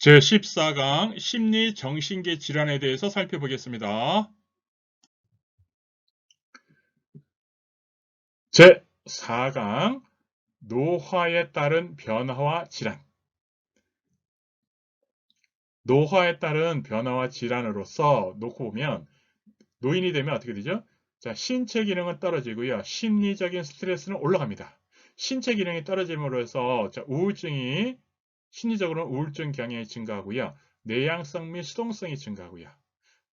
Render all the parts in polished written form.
제14강 심리정신계 질환에 대해서 살펴보겠습니다. 제4강 노화에 따른 변화와 질환. 노화에 따른 변화와 질환으로서 놓고 보면 노인이 되면 어떻게 되죠? 자, 신체 기능은 떨어지고요. 심리적인 스트레스는 올라갑니다. 신체 기능이 떨어짐으로 해서 우울증이 심리적으로는 우울증 경향이 증가하고요. 내향성 및 수동성이 증가하고요.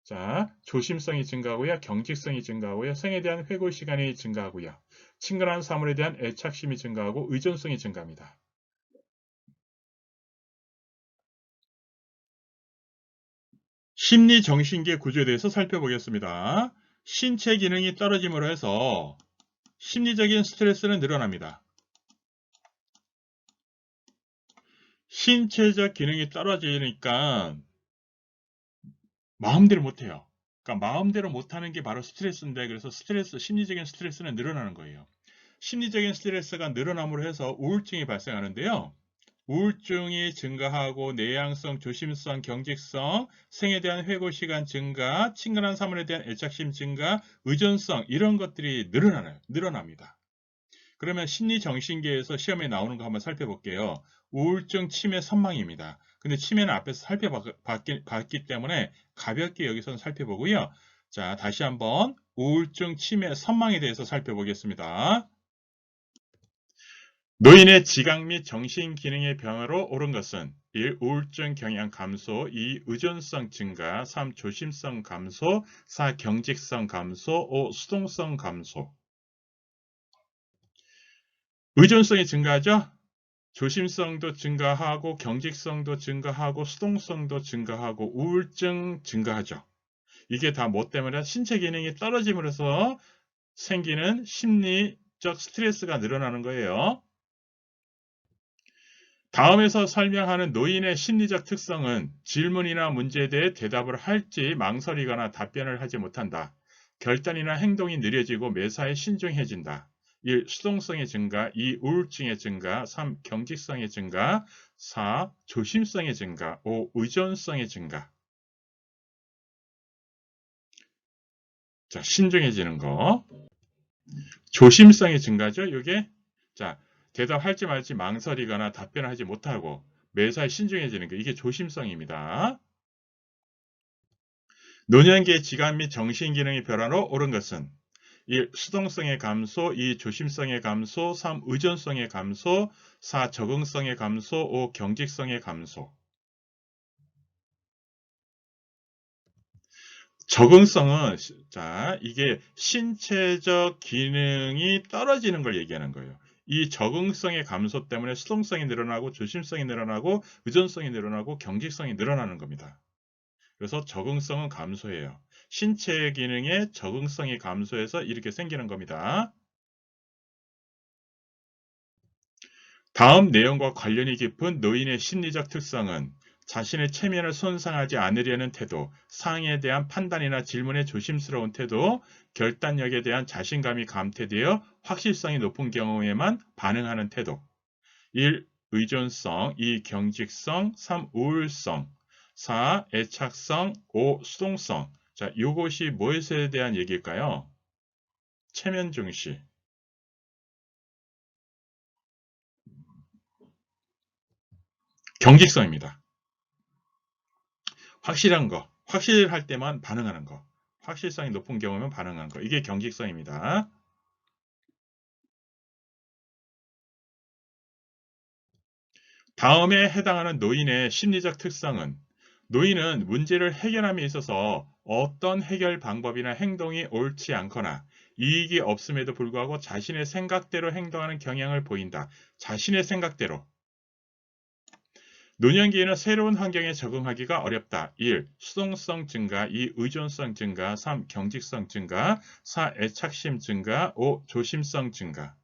자, 조심성이 증가하고요. 경직성이 증가하고요. 생에 대한 회고 시간이 증가하고요. 친근한 사물에 대한 애착심이 증가하고 의존성이 증가합니다. 심리정신계 구조에 대해서 살펴보겠습니다. 신체 기능이 떨어짐으로 해서 심리적인 스트레스는 늘어납니다. 신체적 기능이 떨어지니까 마음대로 못해요. 그러니까 마음대로 못하는 게 바로 스트레스인데, 그래서 심리적인 스트레스는 늘어나는 거예요. 심리적인 스트레스가 늘어남으로 해서 우울증이 발생하는데요. 우울증이 증가하고 내향성, 조심성, 경직성, 생에 대한 회고 시간 증가, 친근한 사물에 대한 애착심 증가, 의존성 이런 것들이 늘어납니다. 그러면 심리정신계에서 시험에 나오는 거 한번 살펴볼게요. 우울증, 치매, 선망입니다. 근데 치매는 앞에서 살펴봤기 때문에 가볍게 여기서는 살펴보고요. 자, 다시 한번 우울증, 치매, 선망에 대해서 살펴보겠습니다. 노인의 지각 및 정신기능의 변화로 오른 것은 1. 우울증 경향 감소, 2. 의존성 증가, 3. 조심성 감소, 4. 경직성 감소, 5. 수동성 감소. 의존성이 증가하죠? 조심성도 증가하고 경직성도 증가하고 수동성도 증가하고 우울증 증가하죠. 이게 다 뭐 때문에? 신체 기능이 떨어짐으로써 생기는 심리적 스트레스가 늘어나는 거예요. 다음에서 설명하는 노인의 심리적 특성은 질문이나 문제에 대해 대답을 할지 망설이거나 답변을 하지 못한다. 결단이나 행동이 느려지고 매사에 신중해진다. 1. 수동성의 증가, 2. 우울증의 증가, 3. 경직성의 증가, 4. 조심성의 증가, 5. 의존성의 증가. 자, 신중해지는 거. 조심성의 증가죠, 이게. 자, 대답할지 말지 망설이거나 답변을 하지 못하고 매사에 신중해지는 거. 이게 조심성입니다. 노년기의 지각 및 정신기능의 변화로 오른 것은 1. 수동성의 감소, 2. 조심성의 감소, 3. 의존성의 감소, 4. 적응성의 감소, 5. 경직성의 감소. 적응성은 이게 신체적 기능이 떨어지는 걸 얘기하는 거예요. 이 적응성의 감소 때문에 수동성이 늘어나고 조심성이 늘어나고 의존성이 늘어나고 경직성이 늘어나는 겁니다. 그래서 적응성은 감소해요. 신체 기능의 적응성이 감소해서 이렇게 생기는 겁니다. 다음 내용과 관련이 깊은 노인의 심리적 특성은 자신의 체면을 손상하지 않으려는 태도, 상황에 대한 판단이나 질문에 조심스러운 태도, 결단력에 대한 자신감이 감퇴되어 확실성이 높은 경우에만 반응하는 태도. 1. 의존성, 2. 경직성, 3. 우울성, 4. 애착성, 5. 수동성. 자, 이것이 무엇에 대한 얘기일까요? 체면 중시. 경직성입니다. 확실한 거, 확실할 때만 반응하는 거, 확실성이 높은 경우면 반응하는 거. 이게 경직성입니다. 다음에 해당하는 노인의 심리적 특성은 노인은 문제를 해결함에 있어서 어떤 해결 방법이나 행동이 옳지 않거나 이익이 없음에도 불구하고 자신의 생각대로 행동하는 경향을 보인다. 자신의 생각대로. 노년기에는 새로운 환경에 적응하기가 어렵다. 1. 수동성 증가, 2. 의존성 증가, 3. 경직성 증가, 4. 애착심 증가, 5. 조심성 증가.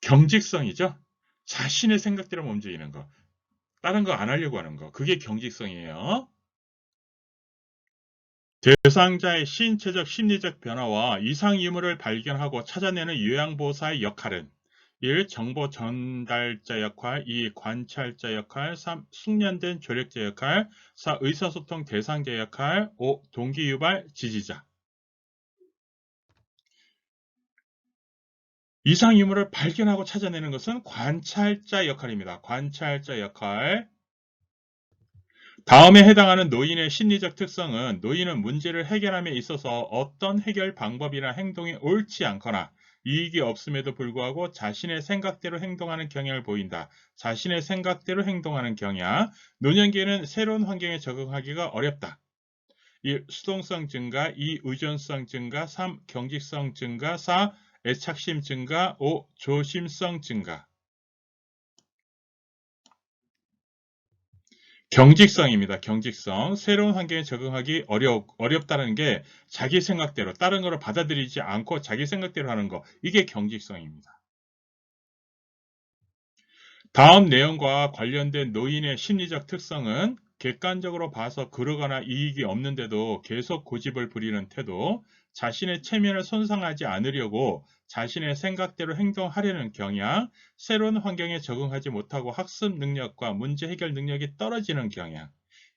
경직성이죠. 자신의 생각대로 움직이는 거. 다른 거 안 하려고 하는 거. 그게 경직성이에요. 대상자의 신체적 심리적 변화와 이상 유무를 발견하고 찾아내는 요양보호사의 역할은 1. 정보 전달자 역할, 2. 관찰자 역할, 3. 숙련된 조력자 역할, 4. 의사소통 대상자 역할, 5. 동기유발 지지자. 이상 유무를 발견하고 찾아내는 것은 관찰자 역할입니다. 관찰자 역할. 다음에 해당하는 노인의 심리적 특성은 노인은 문제를 해결함에 있어서 어떤 해결 방법이나 행동이 옳지 않거나 이익이 없음에도 불구하고 자신의 생각대로 행동하는 경향을 보인다. 자신의 생각대로 행동하는 경향. 노년기에는 새로운 환경에 적응하기가 어렵다. 1. 수동성 증가, 2. 의존성 증가, 3. 경직성 증가, 4. 애착심 증가, 5. 조심성 증가. 경직성입니다. 경직성. 새로운 환경에 적응하기 어렵다는 게 자기 생각대로 다른 거를 받아들이지 않고 자기 생각대로 하는 거. 이게 경직성입니다. 다음 내용과 관련된 노인의 심리적 특성은 객관적으로 봐서 그러거나 이익이 없는데도 계속 고집을 부리는 태도, 자신의 체면을 손상하지 않으려고 자신의 생각대로 행동하려는 경향, 새로운 환경에 적응하지 못하고 학습 능력과 문제 해결 능력이 떨어지는 경향.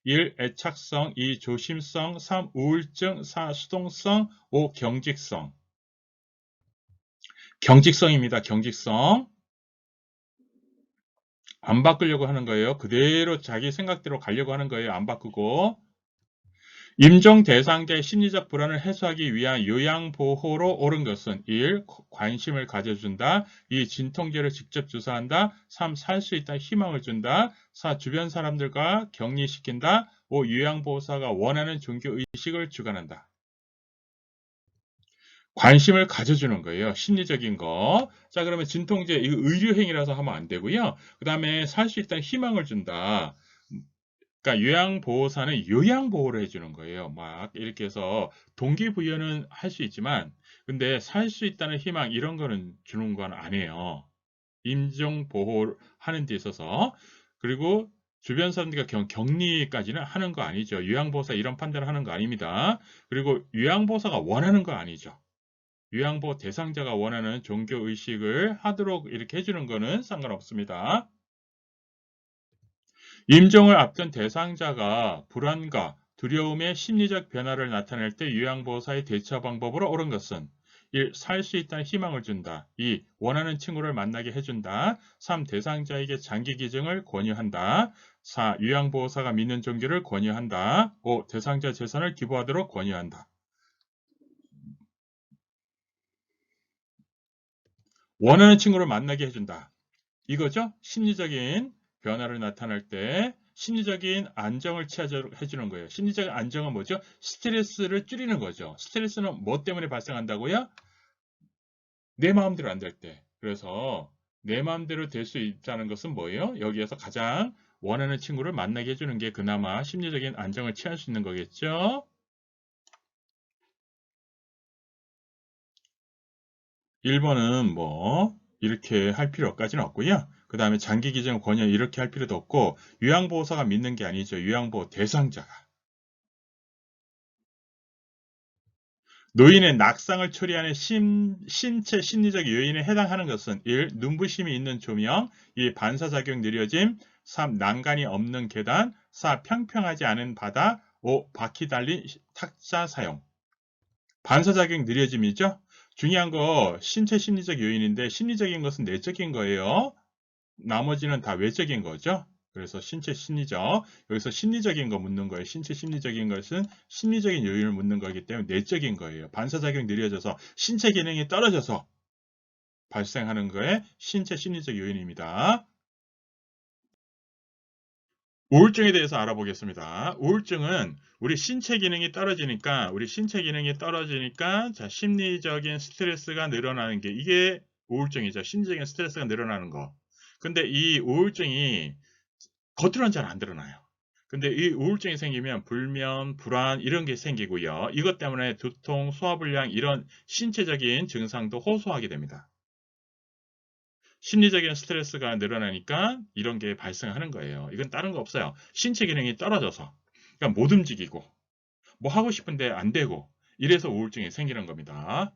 1. 애착성, 2. 조심성, 3. 우울증, 4. 수동성, 5. 경직성. 경직성입니다. 경직성. 안 바꾸려고 하는 거예요. 그대로 자기 생각대로 가려고 하는 거예요. 안 바꾸고. 임종 대상자의 심리적 불안을 해소하기 위한 요양보호로 옳은 것은 1. 관심을 가져준다. 2. 진통제를 직접 주사한다. 3. 살 수 있다 희망을 준다. 4. 주변 사람들과 격리시킨다. 5. 요양보호사가 원하는 종교의식을 주관한다. 관심을 가져주는 거예요. 심리적인 거. 자, 그러면 진통제, 이거 의료행위라서 하면 안 되고요. 그 다음에 살 수 있다는 희망을 준다. 그러니까 요양보호사는 요양보호를 해주는 거예요. 막 이렇게 해서 동기부여는 할 수 있지만, 근데 살 수 있다는 희망, 이런 거는 주는 건 아니에요. 임종보호를 하는 데 있어서. 그리고 주변 사람들과 격리까지는 하는 거 아니죠. 요양보호사 이런 판단을 하는 거 아닙니다. 그리고 요양보호사가 원하는 거 아니죠. 요양보호 대상자가 원하는 종교의식을 하도록 이렇게 해주는 거는 상관없습니다. 임종을 앞둔 대상자가 불안과 두려움의 심리적 변화를 나타낼 때 요양보호사의 대처 방법으로 옳은 것은 1. 살 수 있다는 희망을 준다. 2. 원하는 친구를 만나게 해준다. 3. 대상자에게 장기 기증을 권유한다. 4. 요양보호사가 믿는 종교를 권유한다. 5. 대상자 재산을 기부하도록 권유한다. 원하는 친구를 만나게 해준다. 이거죠? 심리적인 변화를 나타날 때 심리적인 안정을 해주는 거예요. 심리적인 안정은 뭐죠? 스트레스를 줄이는 거죠. 스트레스는 뭐 때문에 발생한다고요? 내 마음대로 안 될 때. 그래서 내 마음대로 될 수 있다는 것은 뭐예요? 여기에서 가장 원하는 친구를 만나게 해주는 게 그나마 심리적인 안정을 취할 수 있는 거겠죠? 1번은 뭐 이렇게 할 필요까지는 없고요. 그 다음에 장기 기증 권유 이렇게 할 필요도 없고 요양보호사가 믿는 게 아니죠. 요양보호 대상자가. 노인의 낙상을 초래하는 신체 심리적 요인에 해당하는 것은 1. 눈부심이 있는 조명, 2. 반사작용 느려짐, 3. 난간이 없는 계단, 4. 평평하지 않은 바다, 5. 바퀴 달린 탁자 사용. 반사작용 느려짐이죠. 중요한 거 신체 심리적 요인인데 심리적인 것은 내적인 거예요. 나머지는 다 외적인 거죠. 그래서 신체 심리적, 여기서 심리적인 거 묻는 거예요. 신체 심리적인 것은 심리적인 요인을 묻는 거기 때문에 내적인 거예요. 반사작용 느려져서 신체 기능이 떨어져서 발생하는 거에 신체 심리적 요인입니다. 우울증에 대해서 알아보겠습니다. 우울증은 우리 신체 기능이 떨어지니까 자, 심리적인 스트레스가 늘어나는 게 이게 우울증이죠. 심리적인 스트레스가 늘어나는 거. 근데 이 우울증이 겉으로는 잘 안 드러나요. 근데 이 우울증이 생기면 불면, 불안 이런 게 생기고요. 이것 때문에 두통, 소화불량 이런 신체적인 증상도 호소하게 됩니다. 심리적인 스트레스가 늘어나니까 이런 게 발생하는 거예요. 이건 다른 거 없어요. 신체 기능이 떨어져서 그러니까 못 움직이고 뭐 하고 싶은데 안 되고 이래서 우울증이 생기는 겁니다.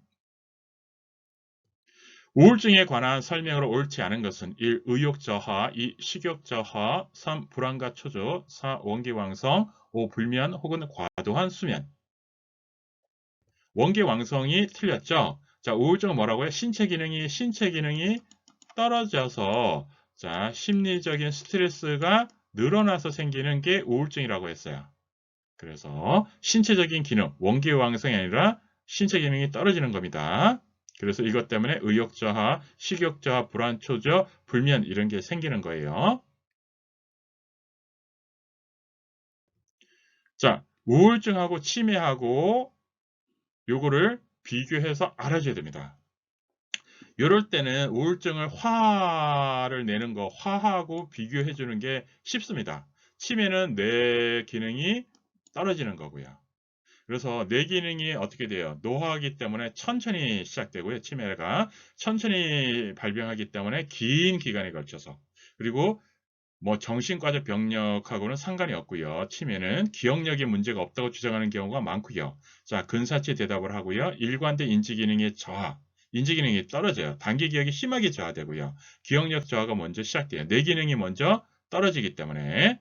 우울증에 관한 설명으로 옳지 않은 것은 1. 의욕저하, 2. 식욕저하, 3. 불안과 초조, 4. 원기왕성, 5. 불면 혹은 과도한 수면. 원기왕성이 틀렸죠? 자, 우울증은 뭐라고요? 신체 기능이 떨어져서 자, 심리적인 스트레스가 늘어나서 생기는 게 우울증이라고 했어요. 그래서 신체적인 기능, 원기왕성이 아니라 신체 기능이 떨어지는 겁니다. 그래서 이것 때문에 의욕저하, 식욕저하, 불안초조, 불면 이런 게 생기는 거예요. 자, 우울증하고 치매하고 요거를 비교해서 알아줘야 됩니다. 이럴 때는 우울증을 화를 내는 거, 화하고 비교해 주는 게 쉽습니다. 치매는 뇌 기능이 떨어지는 거고요. 그래서 뇌 기능이 어떻게 돼요? 노화하기 때문에 천천히 시작되고요. 치매가 천천히 발병하기 때문에 긴 기간에 걸쳐서. 그리고 뭐 정신과적 병력하고는 상관이 없고요. 치매는 기억력에 문제가 없다고 주장하는 경우가 많고요. 자, 근사치 대답을 하고요. 일관된 인지 기능의 저하. 인지 기능이 떨어져요. 단기 기억이 심하게 저하되고요. 기억력 저하가 먼저 시작돼요. 뇌 기능이 먼저 떨어지기 때문에.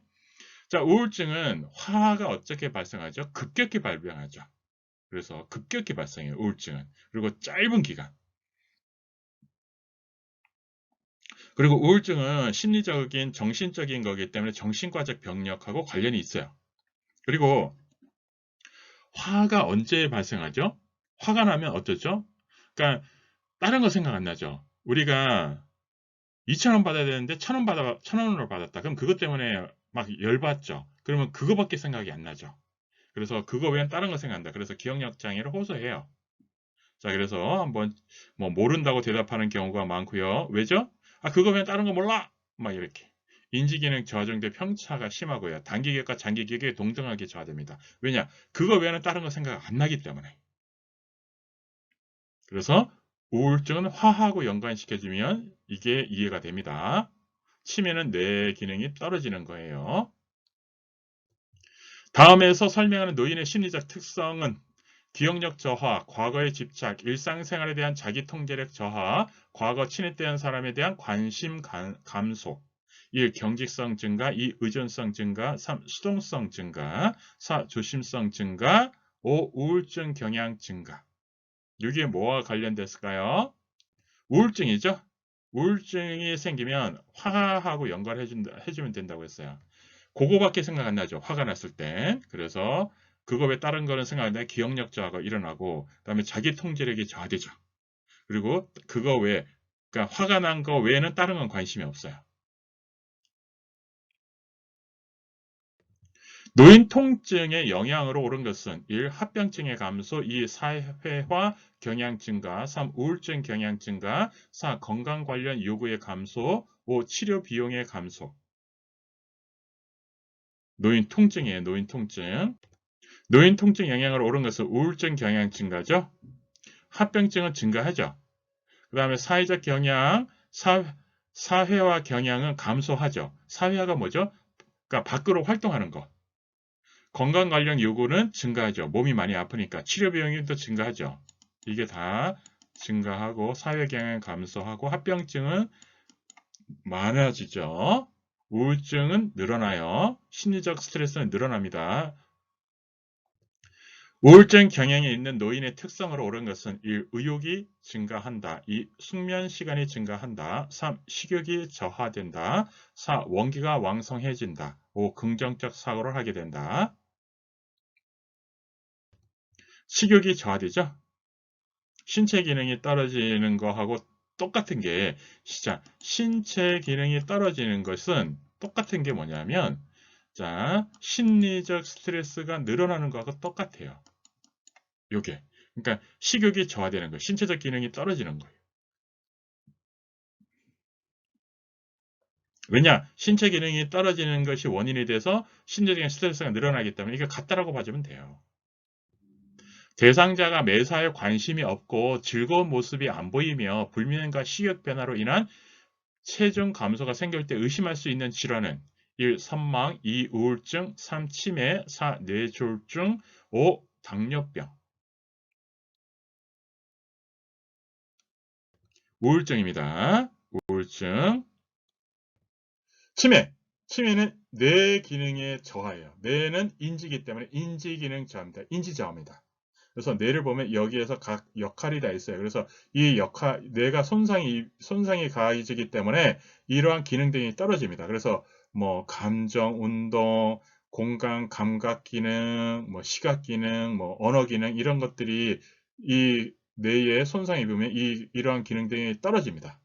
자, 우울증은 화가 어떻게 발생하죠? 급격히 발병하죠. 그래서 급격히 발생해요. 우울증은. 그리고 짧은 기간. 그리고 우울증은 심리적인 정신적인 거기 때문에 정신과적 병력하고 관련이 있어요. 그리고 화가 언제 발생하죠? 화가 나면 어쩌죠? 그러니까 다른 거 생각 안 나죠. 우리가 2,000원 받아야 되는데 1,000원으로 받았다. 그럼 그것 때문에 막 열받죠. 그러면 그거밖에 생각이 안 나죠. 그래서 그거 외엔 다른 거 생각한다. 그래서 기억력 장애를 호소해요. 자, 그래서 한번 뭐 모른다고 대답하는 경우가 많고요. 왜죠? 아, 그거 외엔 다른 거 몰라. 막 이렇게. 인지기능 저하정도의 편차가 심하고요. 단기기억과 장기기억이 동등하게 저하됩니다. 왜냐? 그거 외에는 다른 거 생각 안 나기 때문에. 그래서 우울증은 화하고 연관시켜주면 이게 이해가 됩니다. 치매는 뇌 기능이 떨어지는 거예요. 다음에서 설명하는 노인의 심리적 특성은 기억력 저하, 과거의 집착, 일상생활에 대한 자기 통제력 저하, 과거 친했던 사람에 대한 관심 감소, 1. 경직성 증가, 2. 의존성 증가, 3. 수동성 증가, 4. 조심성 증가, 5. 우울증 경향 증가. 이게 뭐와 관련됐을까요? 우울증이죠. 우울증이 생기면 화하고 연관해주면 된다고 했어요. 그거밖에 생각 안 나죠. 화가 났을 때. 그래서 그거 외 다른 거는 생각 안 나요. 기억력 저하가 일어나고 그다음에 자기 통제력이 저하되죠. 그리고 그거 외에 그러니까 화가 난 거 외에는 다른 건 관심이 없어요. 노인 통증의 영향으로 오른 것은 1. 합병증의 감소, 2. 사회화 경향 증가, 3. 우울증 경향 증가, 4. 건강 관련 요구의 감소, 5. 치료 비용의 감소. 노인 통증이에요. 노인 통증. 노인 통증 영향으로 오른 것은 우울증 경향 증가죠. 합병증은 증가하죠. 그 다음에 사회적 경향, 사회화 경향은 감소하죠. 사회화가 뭐죠? 그러니까 밖으로 활동하는 것. 건강 관련 요구는 증가하죠. 몸이 많이 아프니까 치료 비용이 또 증가하죠. 이게 다 증가하고 사회 경향 감소하고 합병증은 많아지죠. 우울증은 늘어나요. 심리적 스트레스는 늘어납니다. 우울증 경향이 있는 노인의 특성으로 오른 것은 1. 의욕이 증가한다. 2. 숙면 시간이 증가한다. 3. 식욕이 저하된다. 4. 원기가 왕성해진다. 5. 긍정적 사고를 하게 된다. 식욕이 저하되죠? 신체 기능이 떨어지는 거하고 똑같은 게 진짜 신체 기능이 떨어지는 것은 똑같은 게 뭐냐면 자, 심리적 스트레스가 늘어나는 거하고 똑같아요. 요게. 그러니까 식욕이 저하되는 거예요. 신체적 기능이 떨어지는 거예요. 왜냐? 신체 기능이 떨어지는 것이 원인이 돼서 심리적인 스트레스가 늘어나기 때문에 이게 같다라고 봐주면 돼요. 대상자가 매사에 관심이 없고 즐거운 모습이 안 보이며 불면과 식욕 변화로 인한 체중 감소가 생길 때 의심할 수 있는 질환은 1. 선망, 2. 우울증, 3. 치매, 4. 뇌졸중, 5. 당뇨병. 우울증입니다. 우울증. 치매는 뇌 기능의 저하예요. 뇌는 인지기 때문에 인지 기능 저하입니다. 인지 저하입니다. 그래서 뇌를 보면 여기에서 각 역할이 다 있어요. 그래서 이 뇌가 손상이 가해지기 때문에 이러한 기능 등이 떨어집니다. 그래서 뭐 감정, 운동, 공간, 감각 기능, 뭐 시각 기능, 뭐 언어 기능 이런 것들이 이 뇌에 손상이 입으면 이러한 기능 등이 떨어집니다.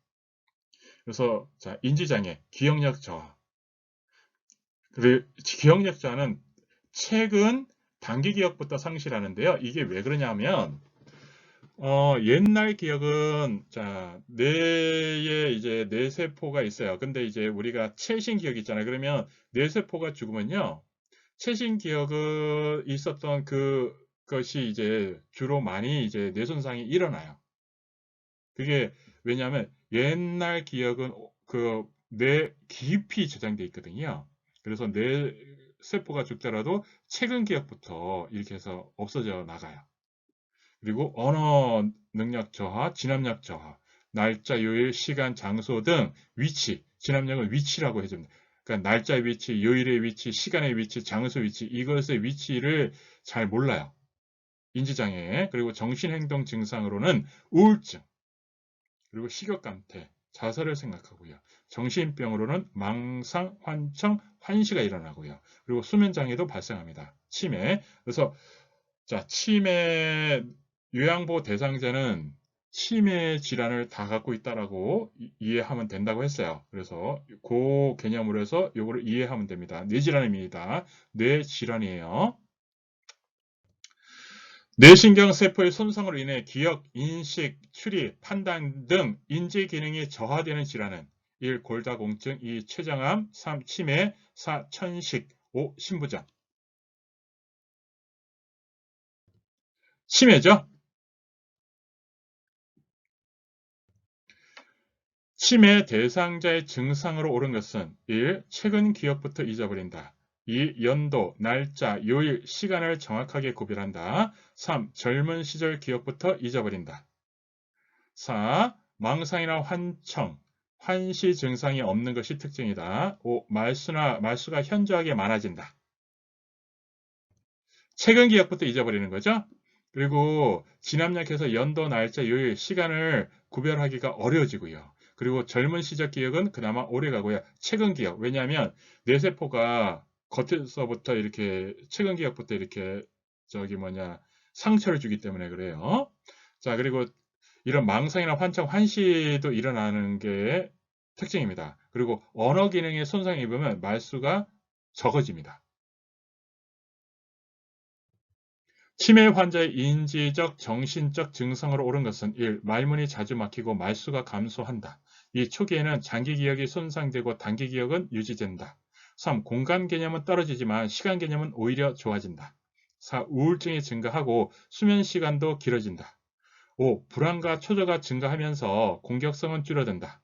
그래서 자, 인지장애, 기억력 저하. 기억력 저하는 최근 단기 기억부터 상실하는데요. 이게 왜 그러냐면 옛날 기억은 자, 뇌에 이제 뇌세포가 있어요. 근데 이제 우리가 최신 기억이 있잖아요. 그러면 뇌세포가 죽으면요. 최신 기억은 있었던 그것이 이제 주로 많이 이제 뇌손상이 일어나요. 그게 왜냐하면 옛날 기억은 뇌 깊이 저장돼 있거든요. 그래서 뇌 세포가 죽더라도 최근 기억부터 이렇게 해서 없어져 나가요. 그리고 언어 능력 저하, 진압력 저하, 날짜, 요일, 시간, 장소 등 위치, 진압력은 위치라고 해줍니다. 그러니까 날짜의 위치, 요일의 위치, 시간의 위치, 장소 위치, 이것의 위치를 잘 몰라요. 인지장애, 그리고 정신행동 증상으로는 우울증, 그리고 식욕감퇴, 자살을 생각하고요. 정신병으로는 망상, 환청, 환시가 일어나고요. 그리고 수면장애도 발생합니다. 치매. 그래서 자, 치매 요양보 대상자는 치매 질환을 다 갖고 있다라고 이해하면 된다고 했어요. 그래서 그 개념으로 해서 요거를 이해하면 됩니다. 뇌질환입니다. 뇌질환이에요. 뇌신경 세포의 손상으로 인해 기억, 인식, 추리, 판단 등 인지 기능이 저하되는 질환은 1. 골다공증, 2. 췌장암, 3. 치매, 4. 천식, 5. 신부전. 치매죠? 치매 대상자의 증상으로 옳은 것은 1. 최근 기억부터 잊어버린다. 2. 연도, 날짜, 요일, 시간을 정확하게 구별한다. 3. 젊은 시절 기억부터 잊어버린다. 4. 망상이나 환청, 환시 증상이 없는 것이 특징이다. 5. 말수가 현저하게 많아진다. 최근 기억부터 잊어버리는 거죠. 그리고 진압력해서 연도, 날짜, 요일, 시간을 구별하기가 어려워지고요. 그리고 젊은 시절 기억은 그나마 오래 가고요. 최근 기억. 왜냐하면 뇌세포가 겉에서부터 이렇게 최근 기억부터 이렇게 상처를 주기 때문에 그래요. 자, 그리고 이런 망상이나 환청, 환시도 일어나는 게 특징입니다. 그리고 언어 기능에 손상이 입으면 말수가 적어집니다. 치매 환자의 인지적, 정신적 증상으로 옳은 것은 1. 말문이 자주 막히고 말수가 감소한다. 2. 초기에는 장기 기억이 손상되고 단기 기억은 유지된다. 3. 공간 개념은 떨어지지만 시간 개념은 오히려 좋아진다. 4. 우울증이 증가하고 수면 시간도 길어진다. 5. 불안과 초조가 증가하면서 공격성은 줄어든다.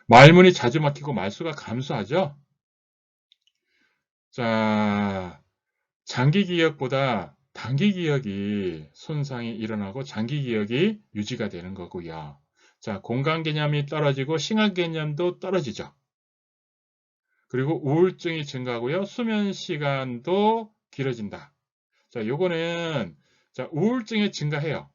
말문이 자주 막히고 말수가 감소하죠? 자, 장기 기억보다 단기 기억이 손상이 일어나고 장기 기억이 유지가 되는 거고요. 자, 공간 개념이 떨어지고 시간 개념도 떨어지죠. 그리고 우울증이 증가하고요. 수면 시간도 길어진다. 자, 요거는 자, 우울증이 증가해요.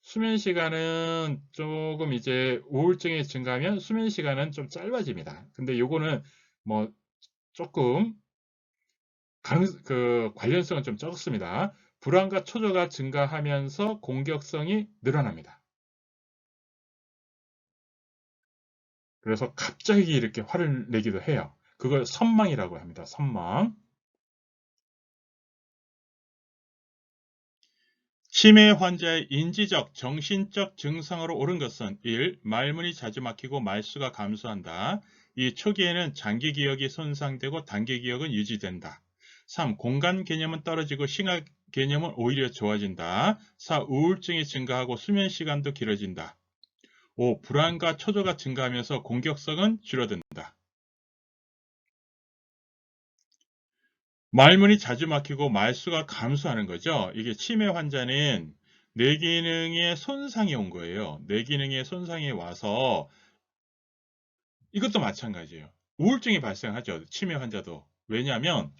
수면 시간은 조금 이제 우울증이 증가하면 수면 시간은 좀 짧아집니다. 근데 요거는 뭐 조금 관련성은 좀 적습니다. 불안과 초조가 증가하면서 공격성이 늘어납니다. 그래서 갑자기 이렇게 화를 내기도 해요. 그걸 선망이라고 합니다. 선망. 치매 환자의 인지적, 정신적 증상으로 옳은 것은 1. 말문이 자주 막히고 말수가 감소한다. 2. 초기에는 장기 기억이 손상되고 단기 기억은 유지된다. 3. 공간 개념은 떨어지고 시각 개념은 오히려 좋아진다. 4. 우울증이 증가하고 수면 시간도 길어진다. 5. 불안과 초조가 증가하면서 공격성은 줄어든다. 말문이 자주 막히고 말수가 감소하는 거죠. 이게 치매 환자는 뇌기능에 손상이 온 거예요. 뇌기능에 손상이 와서 이것도 마찬가지예요. 우울증이 발생하죠. 치매 환자도. 왜냐하면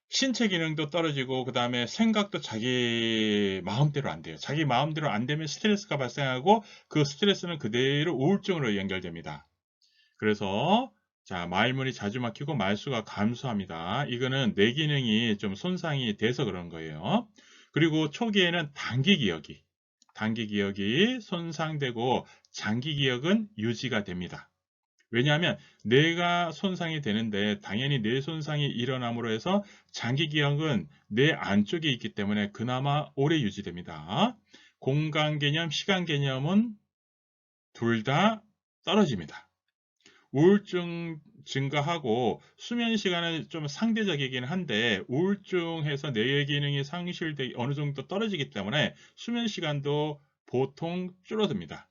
신체 기능도 떨어지고 그 다음에 생각도 자기 마음대로 안 돼요. 자기 마음대로 안 되면 스트레스가 발생하고 그 스트레스는 그대로 우울증으로 연결됩니다. 그래서 자, 말문이 자주 막히고 말수가 감소합니다. 이거는 뇌 기능이 좀 손상이 돼서 그런 거예요. 그리고 초기에는 단기 기억이 손상되고 장기 기억은 유지가 됩니다. 왜냐하면 뇌가 손상이 되는데 당연히 뇌 손상이 일어남으로 해서 장기 기억은 뇌 안쪽에 있기 때문에 그나마 오래 유지됩니다. 공간 개념, 시간 개념은 둘 다 떨어집니다. 우울증 증가하고 수면 시간은 좀 상대적이긴 한데 우울증해서 뇌 기능이 상실되기 어느 정도 떨어지기 때문에 수면 시간도 보통 줄어듭니다.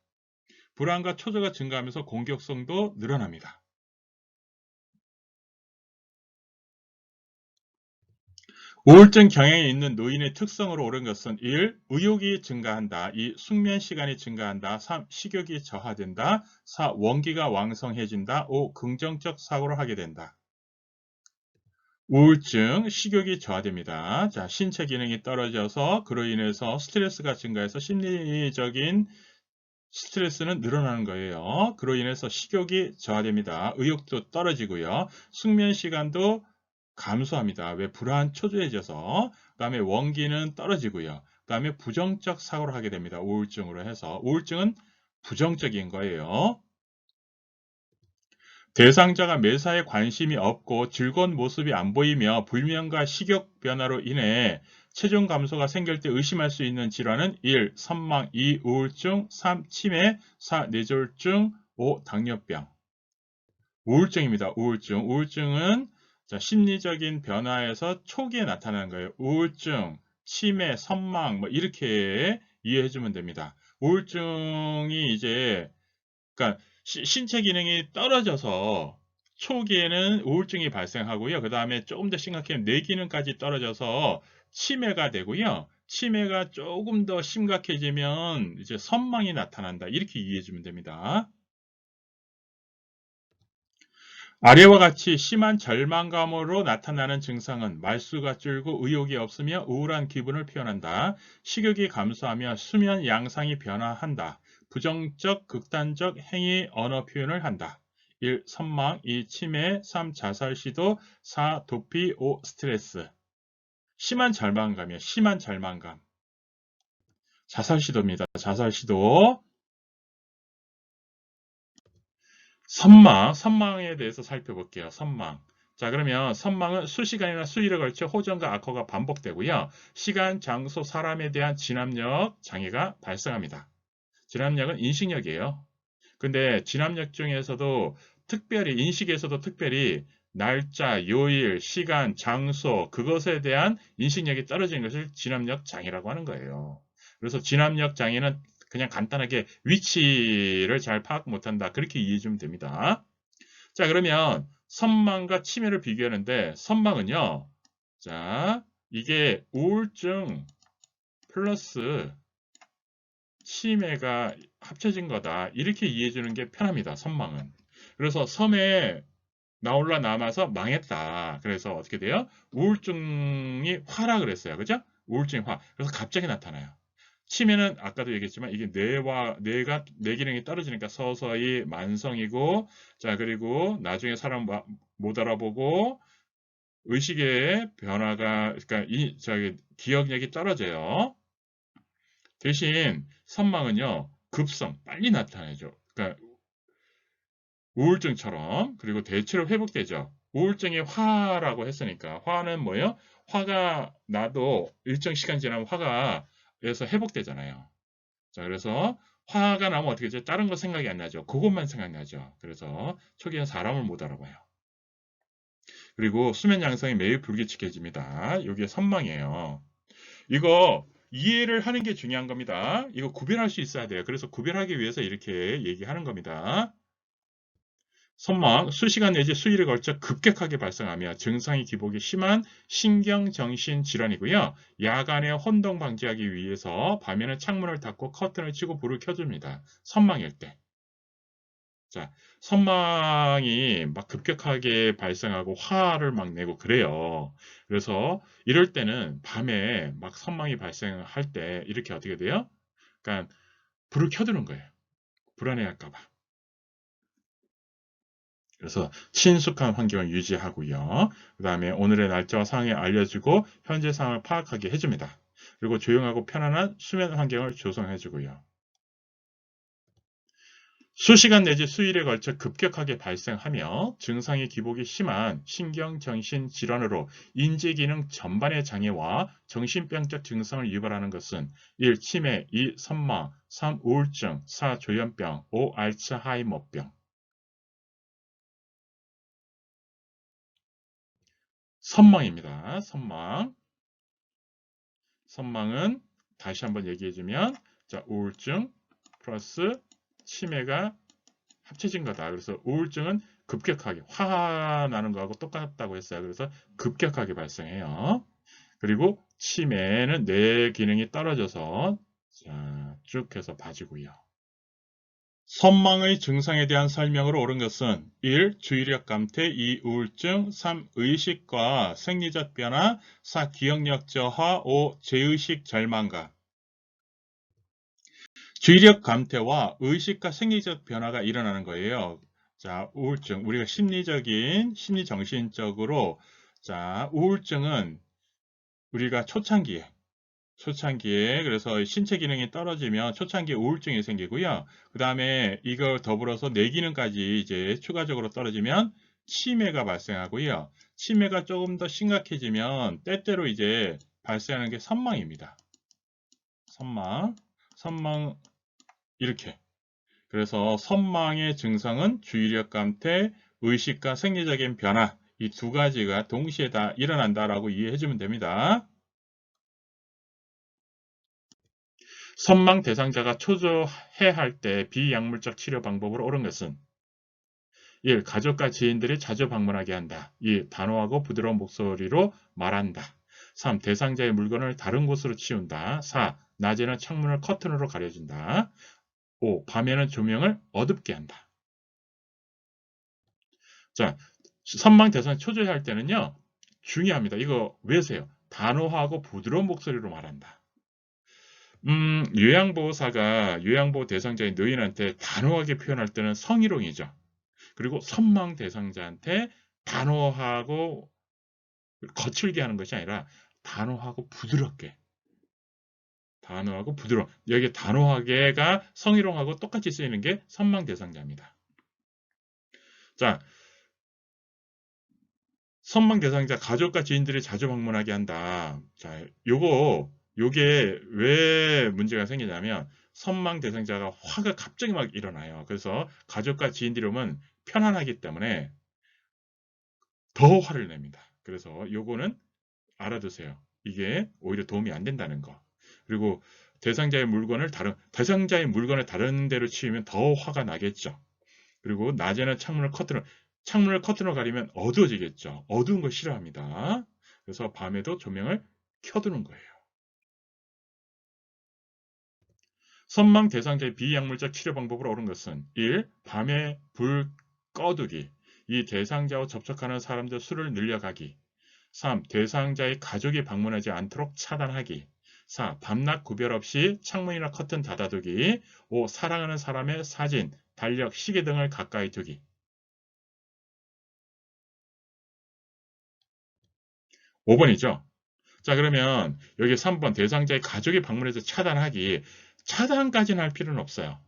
불안과 초조가 증가하면서 공격성도 늘어납니다. 우울증 경향이 있는 노인의 특성으로 옳은 것은 1. 의욕이 증가한다. 2. 숙면 시간이 증가한다. 3. 식욕이 저하된다. 4. 원기가 왕성해진다. 5. 긍정적 사고를 하게 된다. 우울증, 식욕이 저하됩니다. 자, 신체 기능이 떨어져서 그로 인해서 스트레스가 증가해서 심리적인 스트레스는 늘어나는 거예요. 그로 인해서 식욕이 저하됩니다. 의욕도 떨어지고요. 숙면 시간도 감소합니다. 왜? 불안, 초조해져서. 그 다음에 원기는 떨어지고요. 그 다음에 부정적 사고를 하게 됩니다. 우울증으로 해서. 우울증은 부정적인 거예요. 대상자가 매사에 관심이 없고 즐거운 모습이 안 보이며 불면과 식욕 변화로 인해 체중 감소가 생길 때 의심할 수 있는 질환은 1. 선망, 2. 우울증, 3. 치매, 4. 뇌졸중, 5. 당뇨병. 우울증입니다. 우울증. 우울증은 심리적인 변화에서 초기에 나타나는 거예요. 우울증, 치매, 선망 뭐 이렇게 이해해 주면 됩니다. 우울증이 이제 그러니까 신체 기능이 떨어져서 초기에는 우울증이 발생하고요. 그 다음에 조금 더 심각하면 뇌 기능까지 떨어져서 치매가 되고요. 치매가 조금 더 심각해지면 이제 선망이 나타난다. 이렇게 이해해 주면 됩니다. 아래와 같이 심한 절망감으로 나타나는 증상은 말수가 줄고 의욕이 없으며 우울한 기분을 표현한다. 식욕이 감소하며 수면 양상이 변화한다. 부정적, 극단적 행위, 언어 표현을 한다. 1. 선망, 2. 치매, 3. 자살 시도, 4. 도피, 5. 스트레스. 심한 절망감이야. 심한 절망감. 자살 시도입니다. 자살 시도. 선망에 대해서 살펴볼게요. 선망. 자, 그러면 선망은 수시간이나 수일에 걸쳐 호전과 악화가 반복되고요. 시간, 장소, 사람에 대한 진압력 장애가 발생합니다. 진압력은 인식력이에요. 근데 진압력 중에서도 특별히 인식에서도 특별히 날짜, 요일, 시간, 장소 그것에 대한 인식력이 떨어지는 것을 진압력 장애라고 하는 거예요. 그래서 진압력 장애는 그냥 간단하게 위치를 잘 파악 못한다. 그렇게 이해해 주면 됩니다. 자, 그러면 선망과 치매를 비교하는데 선망은요. 자, 이게 우울증 플러스 치매가 합쳐진 거다. 이렇게 이해해 주는 게 편합니다. 선망은. 그래서 섬에 나올라 남아서 망했다. 그래서 어떻게 돼요? 우울증이 화라 그랬어요. 그죠? 우울증이 화. 그래서 갑자기 나타나요. 치매는 아까도 얘기했지만 이게 뇌 기능이 떨어지니까 서서히 만성이고 자 그리고 나중에 사람 못 알아보고 의식의 변화가 그러니까 기억력이 떨어져요. 대신 선망은요 급성 빨리 나타나죠. 그러니까 우울증처럼 그리고 대체로 회복되죠. 우울증이 화라고 했으니까 화는 뭐예요? 화가 나도 일정 시간 지나면 화가 에서 회복되잖아요. 자, 그래서 화가 나면 어떻게 되죠? 다른 거 생각이 안 나죠. 그것만 생각나죠. 그래서 초기엔 사람을 못 알아봐요. 그리고 수면 양상이 매일 불규칙해집니다. 이게 선망이에요. 이거 이해를 하는 게 중요한 겁니다. 이거 구별할 수 있어야 돼요. 그래서 구별하기 위해서 이렇게 얘기하는 겁니다. 선망, 수시간 내지 수일에 걸쳐 급격하게 발생하며 증상이 기복이 심한 신경정신 질환이고요. 야간에 혼동 방지하기 위해서 밤에는 창문을 닫고 커튼을 치고 불을 켜줍니다. 선망일 때. 자, 선망이 막 급격하게 발생하고 화를 막 내고 그래요. 그래서 이럴 때는 밤에 막 선망이 발생할 때 이렇게 어떻게 돼요? 그러니까 불을 켜두는 거예요. 불안해할까 봐. 그래서 친숙한 환경을 유지하고요. 그 다음에 오늘의 날짜와 상황을 알려주고 현재 상황을 파악하게 해줍니다. 그리고 조용하고 편안한 수면 환경을 조성해주고요. 수시간 내지 수일에 걸쳐 급격하게 발생하며 증상의 기복이 심한 신경정신 질환으로 인지기능 전반의 장애와 정신병적 증상을 유발하는 것은 1. 치매, 2. 선망, 3. 우울증, 4. 조현병, 5. 알츠하이머병. 선망입니다. 선망. 선망은 다시 한번 얘기해주면 자, 우울증 플러스 치매가 합쳐진 거다. 그래서 우울증은 급격하게 화가 나는 거하고 똑같다고 했어요. 그래서 급격하게 발생해요. 그리고 치매는 뇌 기능이 떨어져서 자, 쭉 해서 봐주고요. 선망의 증상에 대한 설명으로 옳은 것은 1. 주의력 감퇴, 2. 우울증, 3. 의식과 생리적 변화, 4. 기억력 저하, 5. 죄의식 절망감. 주의력 감퇴와 의식과 생리적 변화가 일어나는 거예요. 자, 우울증. 우리가 심리정신적으로, 자, 우울증은 우리가 초창기에, 그래서 신체 기능이 떨어지면 초창기에 우울증이 생기고요. 그 다음에 이걸 더불어서 뇌 기능까지 이제 추가적으로 떨어지면 치매가 발생하고요. 치매가 조금 더 심각해지면 때때로 이제 발생하는 게 선망입니다. 선망, 이렇게. 그래서 선망의 증상은 주의력 감퇴, 의식과 생리적인 변화, 이 두 가지가 동시에 다 일어난다라고 이해해주면 됩니다. 선망 대상자가 초조해할 때 비약물적 치료 방법으로 옳은 것은 1. 가족과 지인들이 자주 방문하게 한다. 2. 단호하고 부드러운 목소리로 말한다. 3. 대상자의 물건을 다른 곳으로 치운다. 4. 낮에는 창문을 커튼으로 가려준다. 5. 밤에는 조명을 어둡게 한다. 자, 선망 대상 초조해할 때는요. 중요합니다. 이거 외우세요. 단호하고 부드러운 목소리로 말한다. 요양보호사가 요양보호 대상자인 노인한테 단호하게 표현할 때는 성희롱이죠. 그리고 선망 대상자한테 단호하고 거칠게 하는 것이 아니라 단호하고 부드럽게. 단호하고 부드러워. 여기 단호하게가 성희롱하고 똑같이 쓰이는 게 선망 대상자입니다. 자, 선망 대상자 가족과 지인들이 자주 방문하게 한다. 자, 요게 왜 문제가 생기냐면 선망 대상자가 화가 갑자기 막 일어나요. 그래서 가족과 지인들이 오면 편안하기 때문에 더 화를 냅니다. 그래서 요거는 알아두세요. 이게 오히려 도움이 안 된다는 거. 그리고 대상자의 물건을 다른 데로 치우면 더 화가 나겠죠. 그리고 낮에는 창문을 커튼으로 가리면 어두워지겠죠. 어두운 걸 싫어합니다. 그래서 밤에도 조명을 켜두는 거예요. 선망 대상자의 비약물적 치료 방법으로 옳은 것은 1. 밤에 불 꺼두기. 2. 대상자와 접촉하는 사람들 수를 늘려가기. 3. 대상자의 가족이 방문하지 않도록 차단하기. 4. 밤낮 구별 없이 창문이나 커튼 닫아두기. 5. 사랑하는 사람의 사진, 달력, 시계 등을 가까이 두기. 5번이죠. 자, 그러면 여기 3번 대상자의 가족이 방문해서 차단하기. 차단까지는 할 필요는 없어요.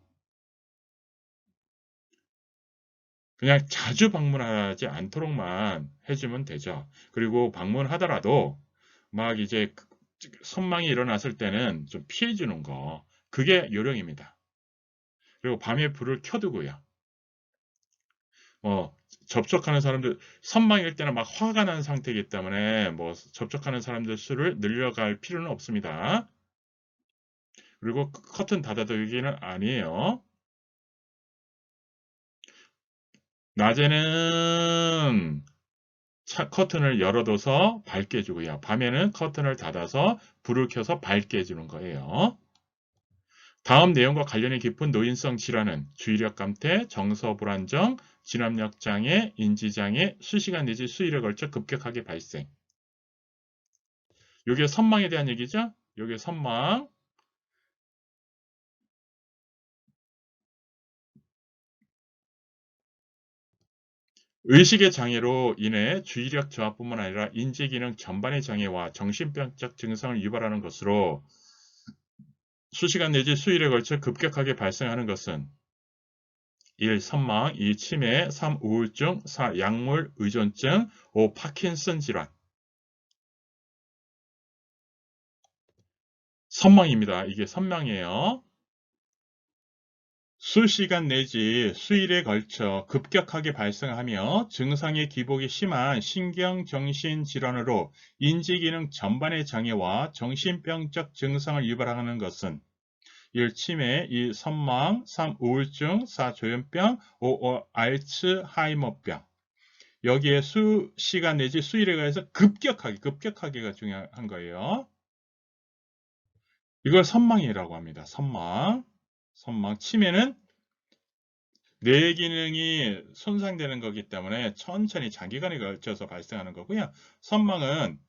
그냥 자주 방문하지 않도록만 해주면 되죠. 그리고 방문하더라도 막 이제 선망이 일어났을 때는 좀 피해주는 거. 그게 요령입니다. 그리고 밤에 불을 켜두고요. 뭐 접촉하는 사람들 선망일 때는 막 화가 난 상태이기 때문에 뭐 접촉하는 사람들 수를 늘려갈 필요는 없습니다. 그리고 커튼 닫아두기는 아니에요. 낮에는 커튼을 열어둬서 밝게 해주고요. 밤에는 커튼을 닫아서 불을 켜서 밝게 해주는 거예요. 다음 내용과 관련이 깊은 노인성 질환은 주의력 감퇴, 정서 불안정, 진압력 장애, 인지 장애, 수시간 내지 수일에 걸쳐 급격하게 발생. 이게 선망에 대한 얘기죠? 이게 선망. 의식의 장애로 인해 주의력 저하뿐만 아니라 인지기능 전반의 장애와 정신병적 증상을 유발하는 것으로 수시간 내지 수일에 걸쳐 급격하게 발생하는 것은 1. 선망, 2. 치매, 3. 우울증, 4. 약물 의존증, 5. 파킨슨 질환. 선망입니다. 이게 선망이에요. 수시간 내지 수일에 걸쳐 급격하게 발생하며 증상의 기복이 심한 신경정신질환으로 인지기능 전반의 장애와 정신병적 증상을 유발하는 것은 1. 치매, 2. 선망, 3. 우울증, 4. 조현병, 5. 알츠하이머병. 여기에 수시간 내지 수일에 가해서 급격하게가 중요한 거예요. 이걸 선망이라고 합니다. 선망. 치매는 뇌 기능이 손상되는 거기 때문에 천천히 장기간에 걸쳐서 발생하는 거고요. 선망은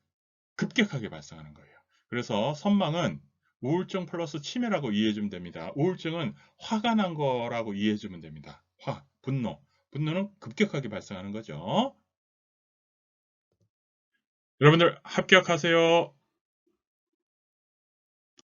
급격하게 발생하는 거예요. 그래서 선망은 우울증 플러스 치매라고 이해해주면 됩니다. 우울증은 화가 난 거라고 이해해주면 됩니다. 분노. 분노는 급격하게 발생하는 거죠. 여러분들 합격하세요.